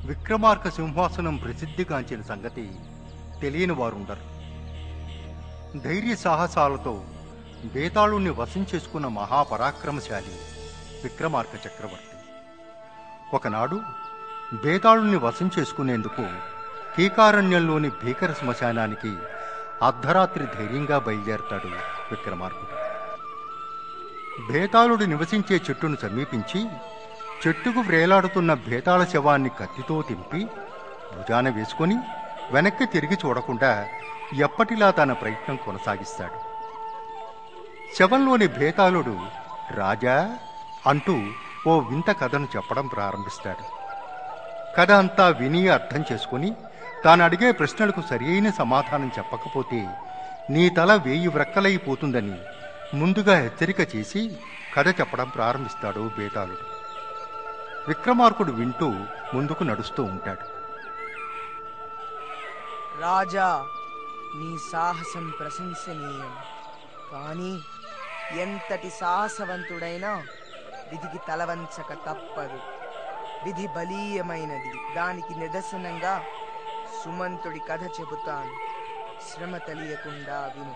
విక్రమార్క సింహాసనం ప్రసిద్ధిగాంచిన సంగతి తెలియని వారుండరు. ధైర్య సాహసాలతో బేతాళుణ్ణి వశం చేసుకున్న మహాపరాక్రమశాలి విక్రమార్క చక్రవర్తి. ఒకనాడు బేతాళుణ్ణి వశం చేసుకునేందుకు కీకారణ్యంలోని భీకర శ్మశానానికి అర్ధరాత్రి ధైర్యంగా బయలుదేరతాడు విక్రమార్కుడు. బేతాళుడు నివసించే చెట్టును సమీపించి చెట్టుకు వ్రేలాడుతున్న బేతాళ శవాన్ని కత్తితో తింపి భుజాన వేసుకొని వెనక్కి తిరిగి చూడకుండా ఎప్పటిలా తన ప్రయత్నం కొనసాగిస్తాడు. శవంలోని బేతాళుడు రాజా అంటూ ఓ వింత కథను చెప్పడం ప్రారంభిస్తాడు. కథ అంతా విని అర్థం చేసుకుని తాను అడిగే ప్రశ్నలకు సరియైన సమాధానం చెప్పకపోతే నీ తల 1000 వ్రక్కలైపోతుందని ముందుగా హెచ్చరిక చేసి కథ చెప్పడం ప్రారంభిస్తాడు బేతాళుడు. విక్రమార్కుడు వింటూ ముందుకు నడుస్తూ ఉంటాడు. రాజా, నీ సాహసం ప్రశంసనీయం. కానీ ఎంతటి సాహసవంతుడైనా విధికి తలవంచక తప్పదు. విధి బలీయమైనది. దానికి నిదర్శనంగా సుమంతుడి కథ చెబుతాను. శ్రమ తెలియకుండా విను.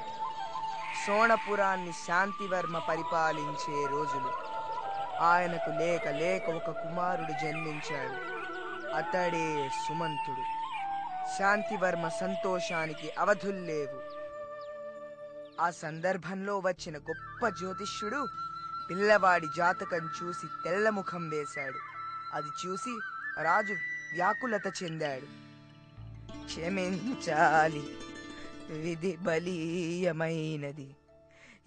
సోణపురాన్ని శాంతివర్మ పరిపాలించే రోజులు. ఆయనకు లేక లేక ఒక కుమారుడు జన్మించాడు. అతడే సుమంతుడు. శాంతివర్మ సంతోషానికి అవధుల్లేవు. ఆ సందర్భంలో వచ్చిన గొప్ప జ్యోతిష్యుడు పిల్లవాడి జాతకం చూసి తెల్లముఖం వేశాడు. అది చూసి రాజు వ్యాకులత చెందాడు. క్షమించాలి, విధి బలీయమైనది.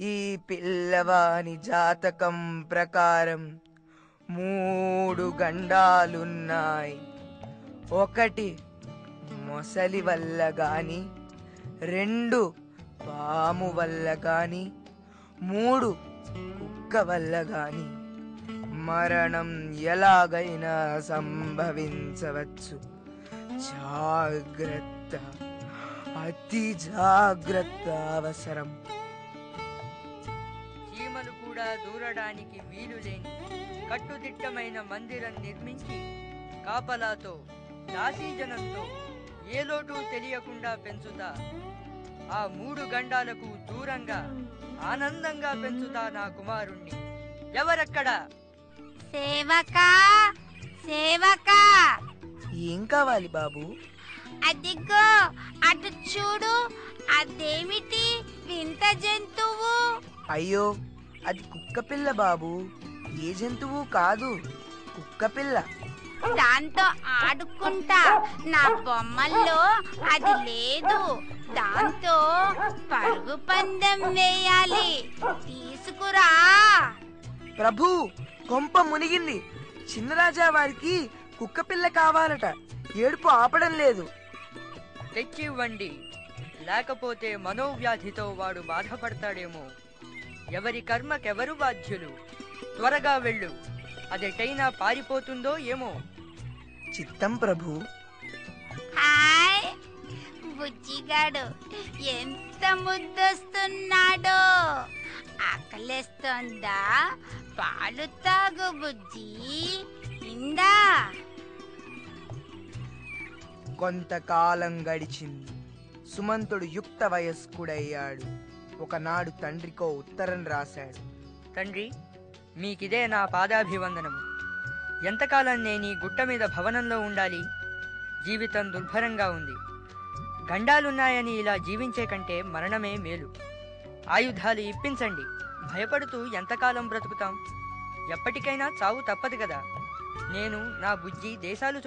ఈ పిల్లవాని జాతకం ప్రకారం 3 గండాలున్నాయి. 1 మొసలి వల్ల గాని, 2 పాము వల్ల గాని, 3 కుక్క వల్ల గాని మరణం ఎలాగైనా సంభవించవచ్చు. జాగ్రత్త, అతి జాగ్రత్త అవసరం. చీమలు కూడా దూరడానికి వీలు లేని కట్టుదిట్టమైన మందిరం నిర్మించి కాపలాతో దాసీజనంతో ఏ లోటు తెలియకుండా పెంచుతా. ఆ 3 గండాలకు దూరంగా ఆనందంగా పెంచుతా నా కుమారుణ్ణి. ఎవరక్కడా? సేవకా, సేవకా. ఏం కావాలి బాబు? అదిగో అటు చూడు. అదేమిటి వింత జంతువు? అయ్యో, అది కుక్క పిల్ల బాబు. ఏ జంతువు కాదు, కుక్క పిల్ల. దాంతో ఆడుకుంటా. నా బొమ్మల్లో అది లేదు. దాంతో పరుగు పందెం వేయాలి. తీసుకురా. ప్రభు, కొంప మునిగింది. చిన్నరాజా వారికి కుక్క పిల్ల కావాలట. ఏడుపు ఆపడం లేదు. తెచ్చివ్వండి, లేకపోతే మనోవ్యాధితో వాడు బాధపడతాడేమో. ఎవరి కర్మకెవరు బాధ్యులు. త్వరగా వెళ్ళు, అదెటైనా పారిపోతుందో ఏమో. చిత్తం ప్రభు. హాయ్ బుజ్జిగాడు, ఎంత ముద్దొస్తున్నాడో. ఆకలేస్తోందా? పాలు తాగు బుజ్జి. ఇందా. కొంతకాలం గడిచింది. సుమంతుడు యుక్త వయస్కుడయ్యాడు. ఒకనాడు తండ్రికో ఉత్తరం రాశాడు. తండ్రి, మీకిదే నా పాదాభివందనము. ఎంతకాలం నేను ఈ గుట్ట మీద భవనంలో ఉండాలి? జీవితం దుర్భరంగా ఉంది. గండాలున్నాయని ఇలా జీవించే కంటే మరణమే మేలు. ఆయుధాలు ఇప్పించండి. భయపడుతూ ఎంతకాలం బ్రతుకుతాం? ఎప్పటికైనా చావు తప్పదు కదా. నేను నా బుజ్జి దేశాలు